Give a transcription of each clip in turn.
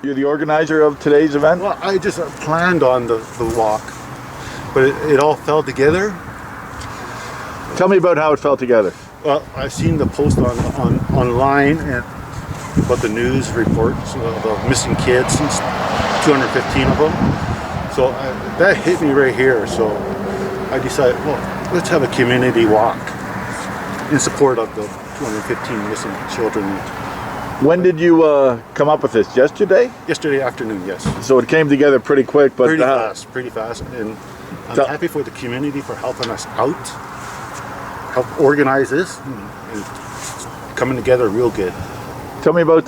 You're the organizer of today's event? Well, I just planned on the walk, but it all fell together. Tell me about how it fell together. Well, I've seen the post online and about the news reports of the missing kids, 215 of them. So that hit me right here. So I decided, well, let's have a community walk in support of the 215 missing children. When did you come up with this? Yesterday? Yesterday afternoon, yes. So it came together pretty quick, but pretty fast. And I'm happy for the community for helping us out, help organize this, and coming together real good. Tell me about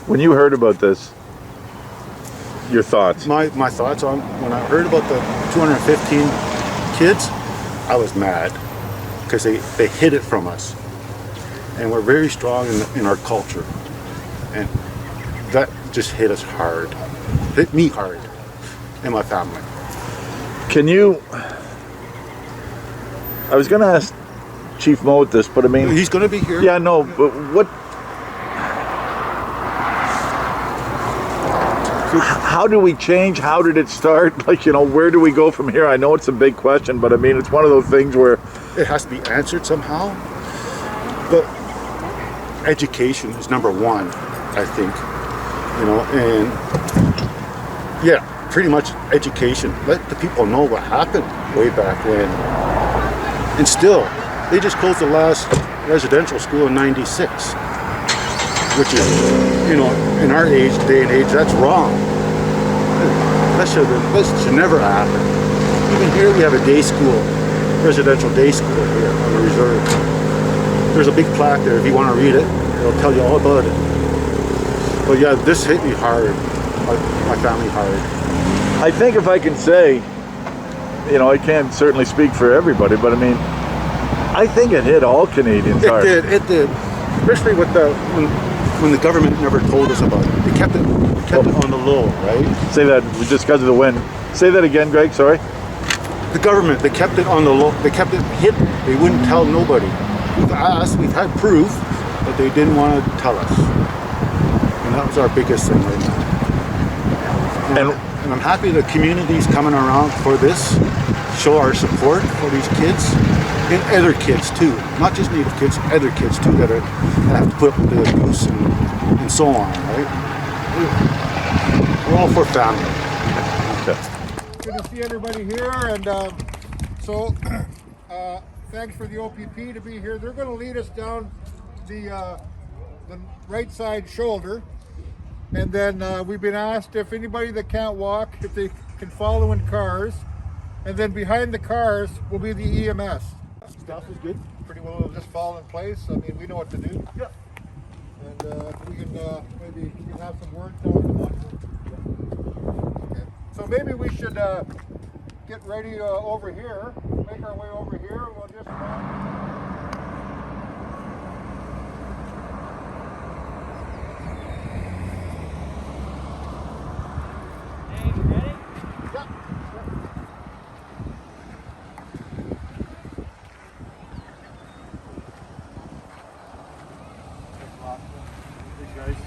when you heard about this. Your thoughts? My thoughts on when I heard about the 215 kids, I was mad because they hid it from us. And we're very strong in our culture. And that just hit us hard. Hit me hard and my family. Can you... I was going to ask Chief Moat this, but I mean... He's going to be here. Yeah, no, but what... How do we change? How did it start? Like, where do we go from here? I know it's a big question, but I mean, it's one of those things where... It has to be answered somehow. But education is number one, I think. And yeah, pretty much education. Let the people know what happened way back when. And still, they just closed the last residential school in '96, which is, in our day and age, that's wrong. That should never happen. Even here, we have a day school, residential day school here on the reserve. There's a big plaque there. If you want to read it, it'll tell you all about it. But yeah, this hit me hard, my family hard. I think if I can say, I can't certainly speak for everybody, but I mean, I think it hit all Canadians hard. It did. Especially with when the government never told us about it. They kept it on the low, right? Say that just because of the wind. Say that again, Greg, sorry. The government, they kept it on the low. They kept it hidden. They wouldn't tell nobody. We've asked, we've had proof, but they didn't want to tell us. And that was our biggest thing right now. And I'm happy the community's coming around for this, show our support for these kids, and other kids too. Not just Native kids, other kids too that have to put up with the abuse and so on, right? We're all for family. Okay. Good to see everybody here, and thanks for the OPP to be here. They're going to lead us down the right side shoulder, and then we've been asked if anybody that can't walk, if they can follow in cars, and then behind the cars will be the EMS. Stuff is good. Pretty well, it'll just fall in place. I mean, we know what to do. Yeah. And we can maybe have some words down the line. Okay. So maybe we should get ready over here, make our way over here. We'll just... Hey, you ready? Yeah. Guys.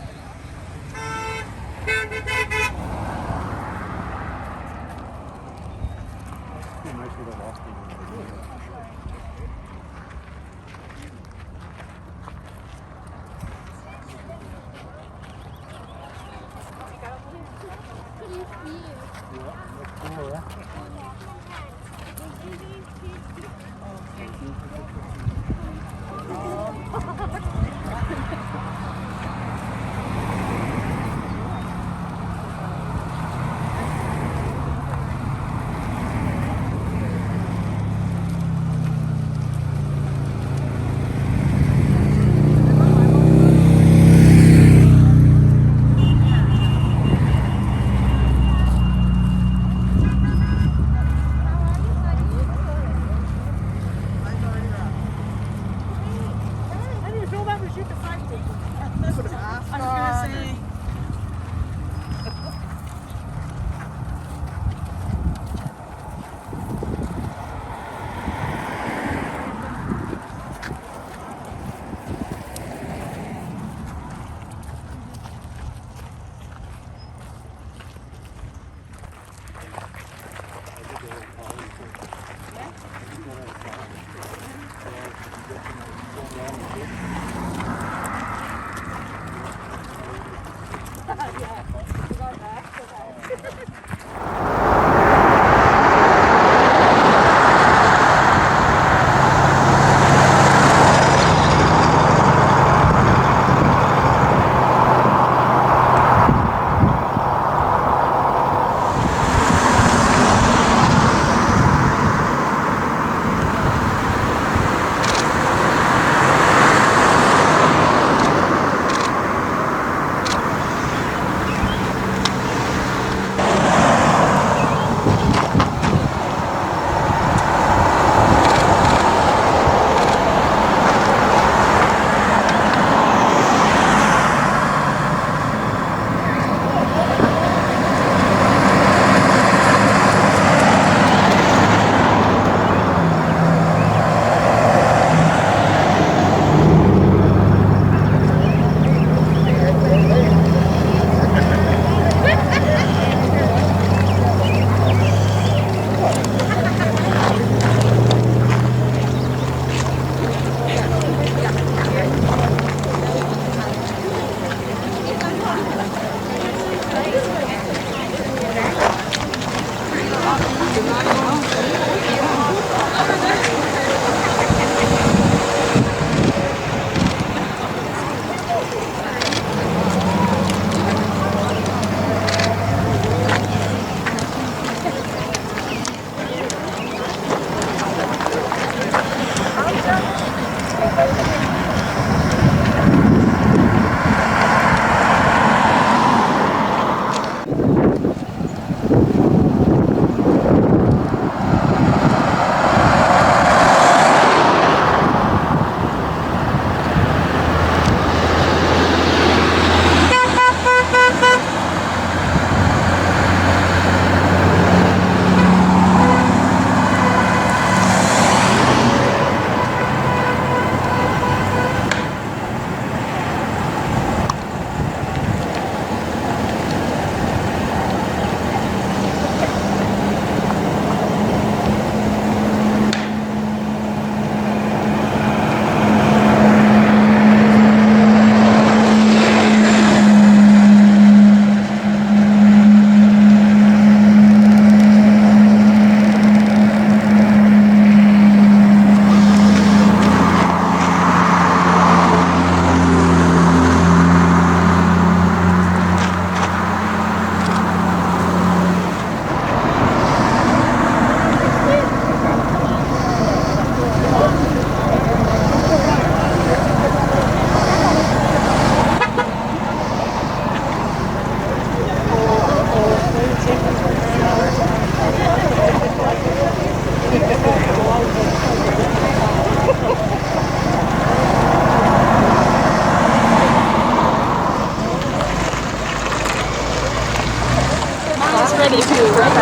ready to run.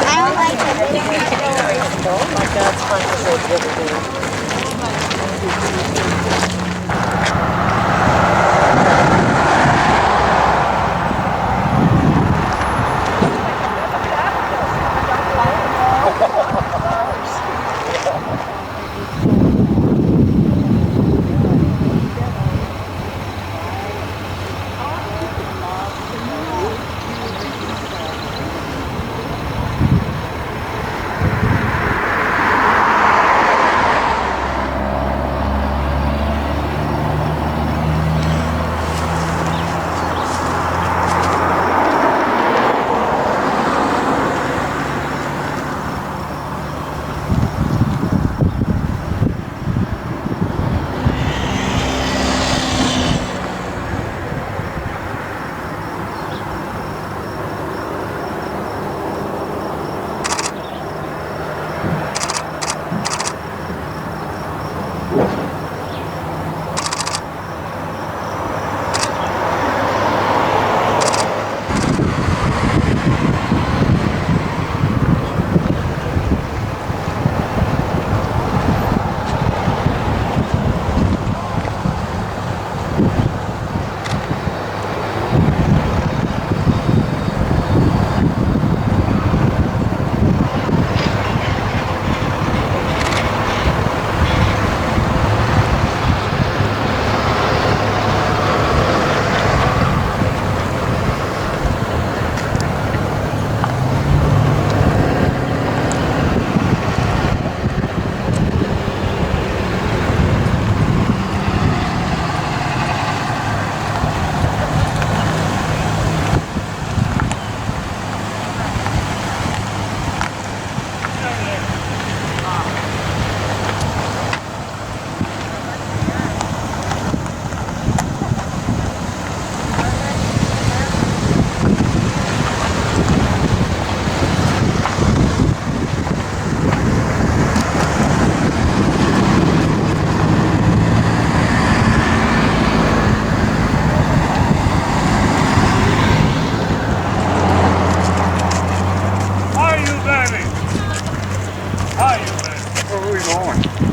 I like it. My dad's fun to say the other day.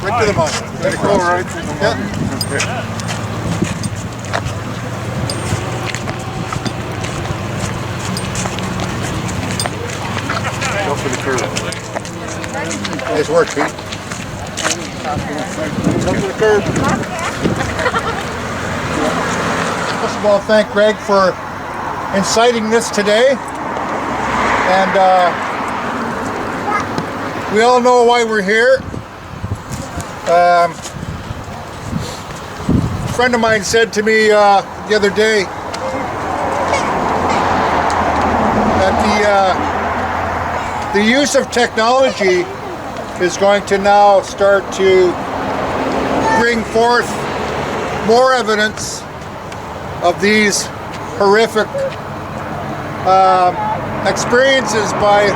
Right to the mine. Right across. Right to the Yeah. Go for the curve. Nice work, Pete. Go for the curve. First of all, thank Greg for inciting this today. And we all know why we're here. A friend of mine said to me the other day that the use of technology is going to now start to bring forth more evidence of these horrific experiences by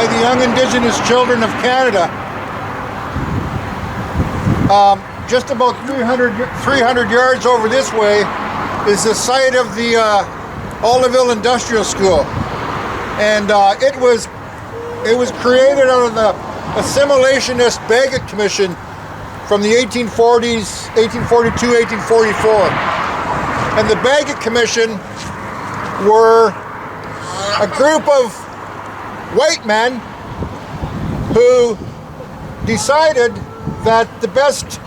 the young Indigenous children of Canada. Just about 300 yards over this way is the site of the Alderville Industrial School, and it was created out of the Assimilationist Bagot Commission from the 1840s, 1842, 1844. And the Bagot Commission were a group of white men who decided that the best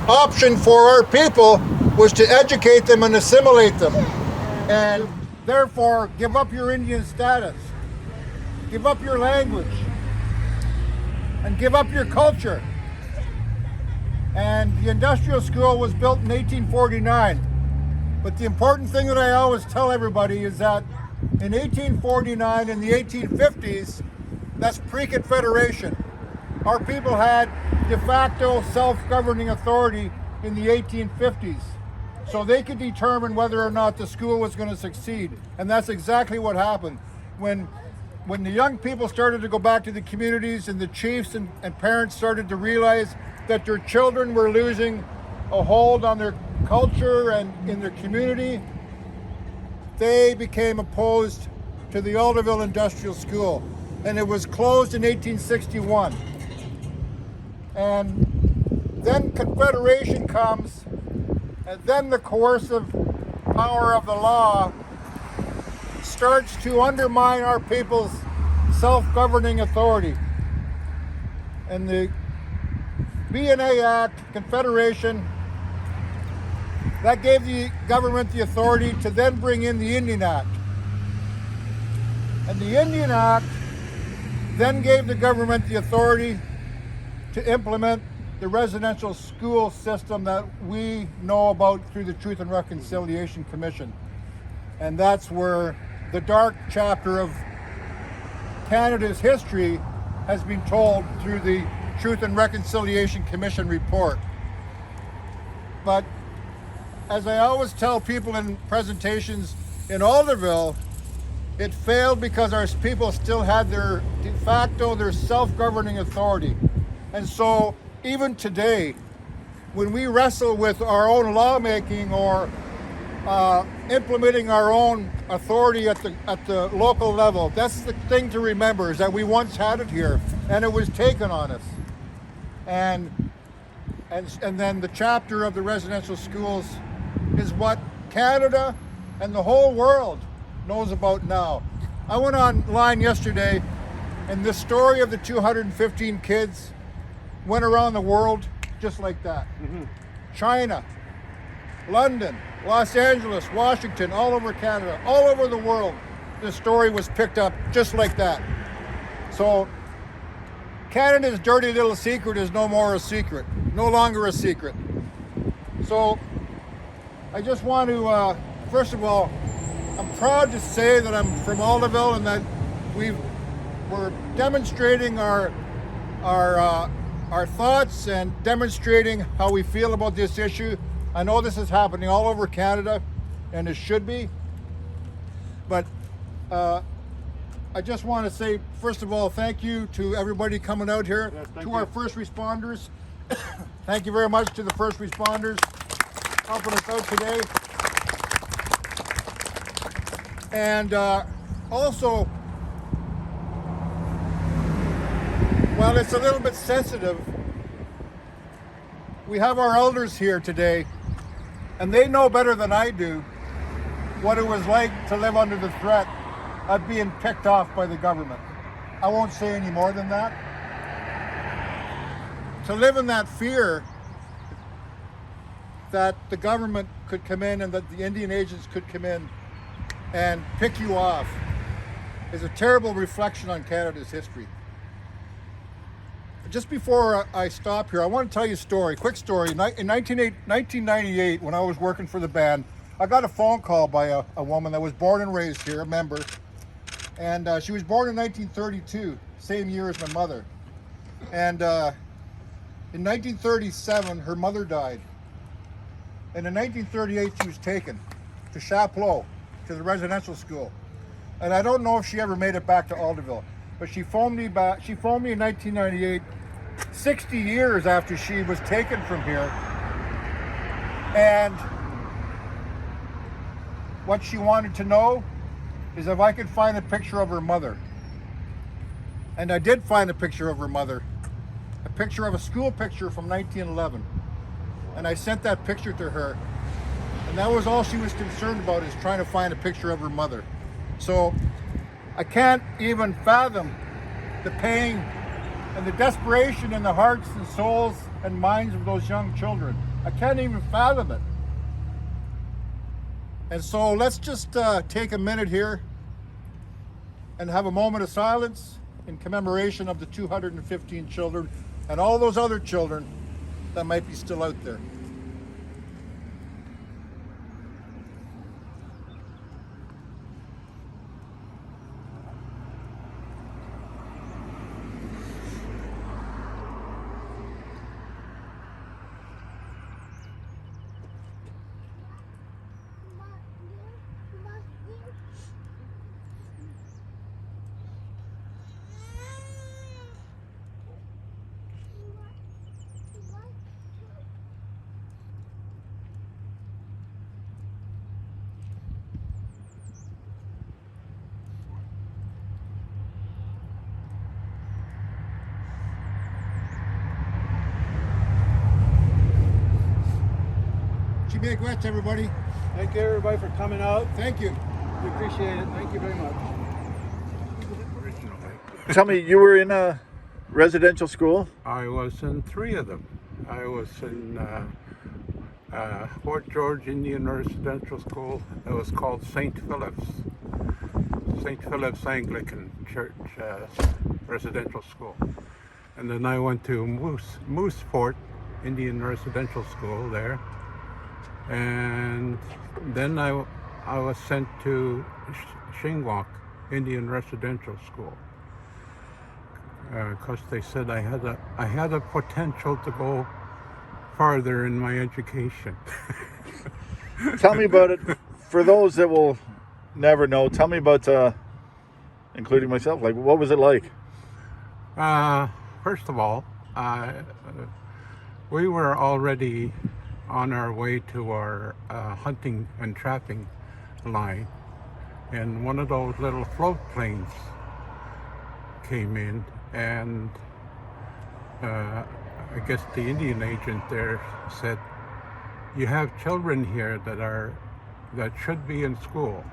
option for our people was to educate them and assimilate them, and therefore give up your Indian status, give up your language, and give up your culture. And the industrial school was built in 1849. But the important thing that I always tell everybody is that in 1849 and the 1850s, that's pre-Confederation. Our people had de facto self-governing authority in the 1850s. So they could determine whether or not the school was going to succeed. And that's exactly what happened. When the young people started to go back to the communities and the chiefs and parents started to realize that their children were losing a hold on their culture and in their community, they became opposed to the Alderville Industrial School, and it was closed in 1861. And then Confederation comes, and then the coercive power of the law starts to undermine our people's self-governing authority. And the B&A Act, Confederation, that gave the government the authority to then bring in the Indian Act. And the Indian Act then gave the government the authority to implement the residential school system that we know about through the Truth and Reconciliation Commission. And that's where the dark chapter of Canada's history has been told through the Truth and Reconciliation Commission report. But as I always tell people in presentations in Alderville, it failed because our people still had their de facto, their self-governing authority. And so even today, when we wrestle with our own lawmaking or implementing our own authority at the local level, that's the thing to remember, is that we once had it here and it was taken on us. And then the chapter of the residential schools is what Canada and the whole world knows about now. I went online yesterday, and the story of the 215 kids went around the world just like that. China, London, Los Angeles, Washington, all over Canada, all over the world, the story was picked up just like that. So Canada's dirty little secret is no more a secret, no longer a secret. So I just want to, first of all, I'm proud to say that I'm from Alderville and that we're demonstrating our thoughts and demonstrating how we feel about this issue. I know this is happening all over Canada, and it should be. But I just want to say, first of all, thank you to everybody coming out here, to our first responders. Thank you very much to the first responders helping us out today. And also, while it's a little bit sensitive, we have our elders here today, and they know better than I do what it was like to live under the threat of being picked off by the government. I won't say any more than that. To live in that fear that the government could come in and that the Indian agents could come in and pick you off is a terrible reflection on Canada's history. Just before I stop here, I want to tell you a story, quick story. In 1998, when I was working for the band, I got a phone call by a woman that was born and raised here, a member. And she was born in 1932, same year as my mother. And in 1937, her mother died. And in 1938, she was taken to Chapleau, to the residential school. And I don't know if she ever made it back to Alderville, but she phoned me back. She phoned me in 1998, 60 years after she was taken from here. And what she wanted to know is if I could find a picture of her mother. And I did find a picture of her mother, a picture of a school picture from 1911. And I sent that picture to her. And that was all she was concerned about, is trying to find a picture of her mother. So I can't even fathom the pain and the desperation in the hearts and souls and minds of those young children. I can't even fathom it. And so let's just take a minute here and have a moment of silence in commemoration of the 215 children and all those other children that might be still out there. Miigwech, everybody. Thank you, everybody, for coming out. Thank you. We appreciate it. Thank you very much. Tell me, you were in a residential school? I was in 3 of them. I was in Fort George Indian Residential School. It was called St. Philip's Anglican Church Residential School. And then I went to Moose Fort Indian Residential School there. And then I was sent to Shingwak Indian Residential School. Because they said I had a potential to go farther in my education. Tell me about it. For those that will never know, tell me about, including myself, like, what was it like? First of all, we were already on our way to our hunting and trapping line, and one of those little float planes came in, and I guess the Indian agent there said, "You have children here that should be in school."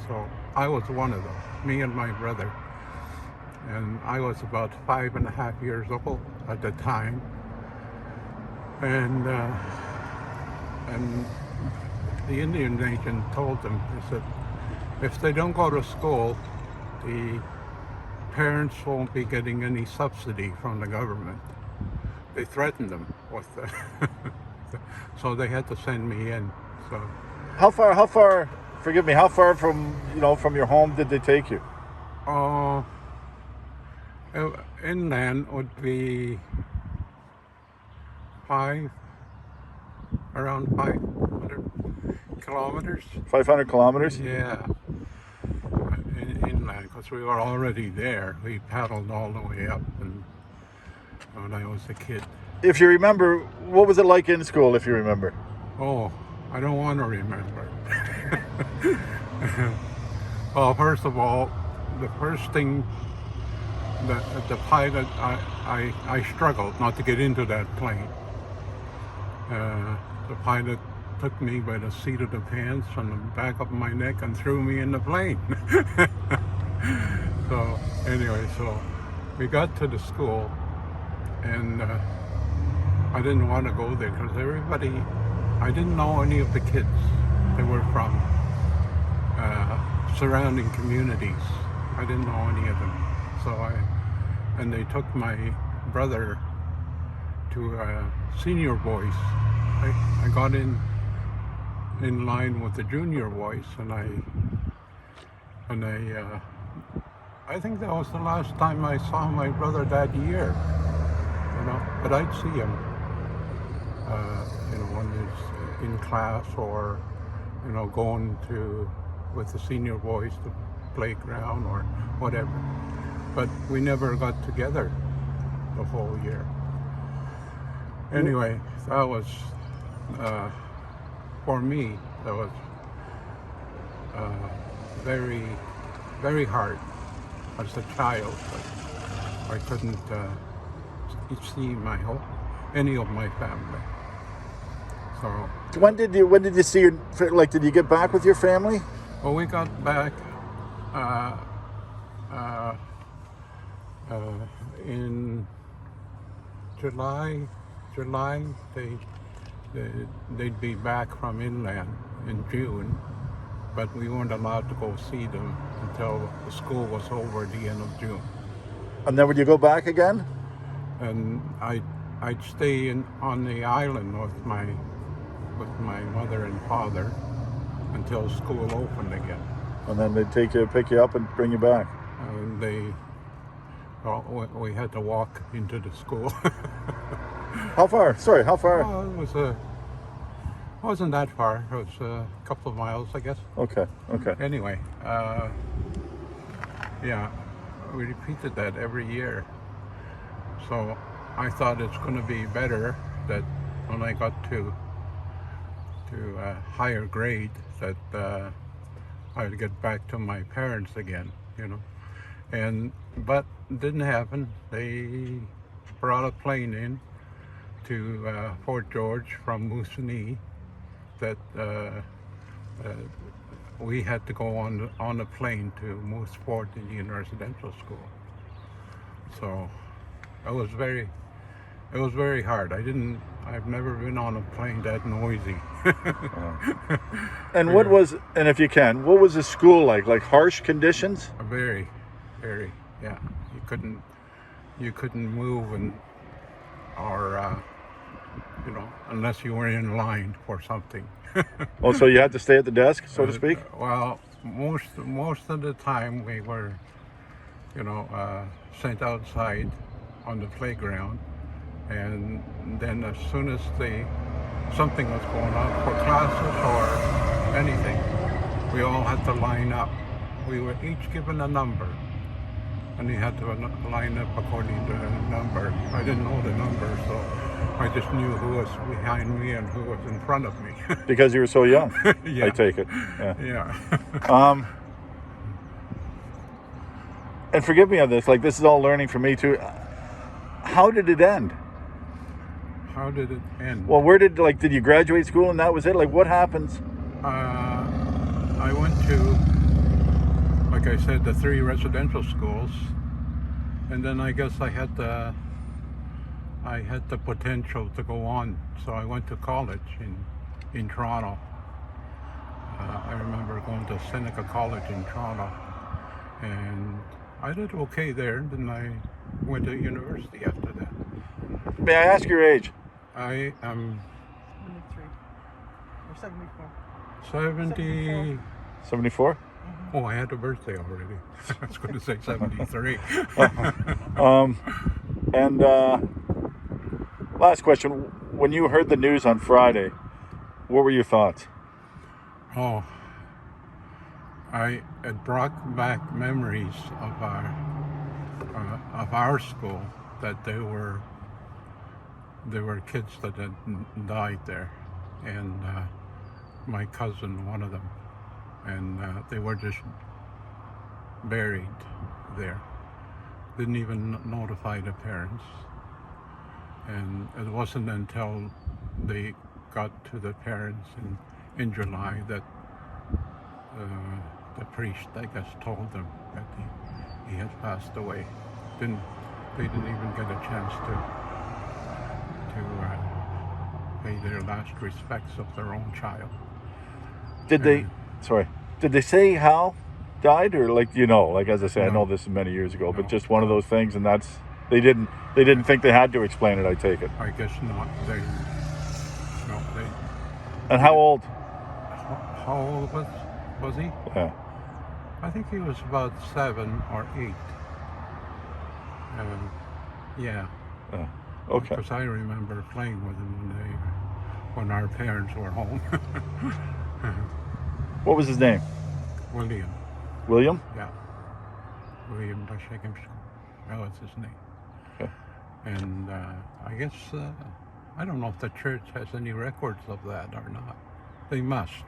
So I was one of them, me and my brother, and I was about 5.5 years old at the time, and the Indian agent told them, he said, if they don't go to school, the parents won't be getting any subsidy from the government. They threatened them with so they had to send me in. So How far, forgive me, how far from your home did they take you? Inland would be around 500 kilometers. 500 kilometers? Yeah, inland, because we were already there. We paddled all the way up, and when I was a kid. If you remember, what was it like in school, if you remember? Oh, I don't want to remember. Well, first of all, the first thing the pilot, I struggled not to get into that plane. The pilot took me by the seat of the pants from the back of my neck and threw me in the plane. So anyway, so we got to the school, and I didn't want to go there because I didn't know any of the kids. They were from surrounding communities. I didn't know any of them. And they took my brother to senior boys. I got in line with the junior boys, and I think that was the last time I saw my brother that year. But I'd see him, when he's in class or, going with the senior boys to playground or whatever. But we never got together the whole year. Anyway, that was, for me, that was very, very hard as a child. I couldn't see any of my family. So when did you see did you get back with your family? well, we got back in July. They'd be back from inland in June, but we weren't allowed to go see them until the school was over at the end of June. And then would you go back again? And I'd stay on the island with my mother and father until school opened again. And then they'd pick you up and bring you back. And we had to walk into the school. How far? Sorry, how far? Well, it wasn't that far. It was a couple of miles, I guess. Okay. Anyway, yeah, we repeated that every year. So I thought it's going to be better that when I got to a higher grade that I'd get back to my parents again, but it didn't happen. They brought a plane in to Fort George from Moosonee, that we had to go on a plane to move Sport Indian Residential School. So it was very hard. I've never been on a plane that noisy. And and if you can, what was the school like? Like harsh conditions? Very, very, yeah. You couldn't move or unless you were in line for something. Oh, so you had to stay at the desk, so to speak? Well, most of the time we were, sent outside on the playground, and then as soon as something was going on for classes or anything, we all had to line up. We were each given a number, and you had to line up according to the number. I didn't know the number, so I just knew who was behind me and who was in front of me. Because you were so young, Yeah. I take it. Yeah. And forgive me on this, like this is all learning for me too. How did it end? How did it end? Well, did you graduate school and that was it? Like what happens? I went to, like I said, the 3 residential schools, and then I guess I had the potential to go on, so I went to college in Toronto. I remember going to Seneca College in Toronto, and I did okay there. Then I went to university after that. May I ask your age? I am 73 or 74. 70. 74? Oh, I had a birthday already. I was going to say 73. And last question. When you heard the news on Friday, what were your thoughts? Oh, it brought back memories of our school, that there were kids that had died there, and my cousin, one of them, and they were just buried there. Didn't even notify the parents, and it wasn't until they got to the parents in July that the priest, I guess, told them that he had passed away. They didn't even get a chance to pay their last respects of their own child. Did they say how died, or like as I say, I No. know this is many years ago, but No. just one of those things, and they didn't think they had to explain it, I take it. I guess not. They. And how old? How old was he? Yeah. I think he was about 7 or 8. Yeah. Okay. Because I remember playing with him when our parents were home. What was his name? William. William? Yeah. William Dashekimsko. That was his name. Okay. And I guess, I don't know if the church has any records of that or not. They must.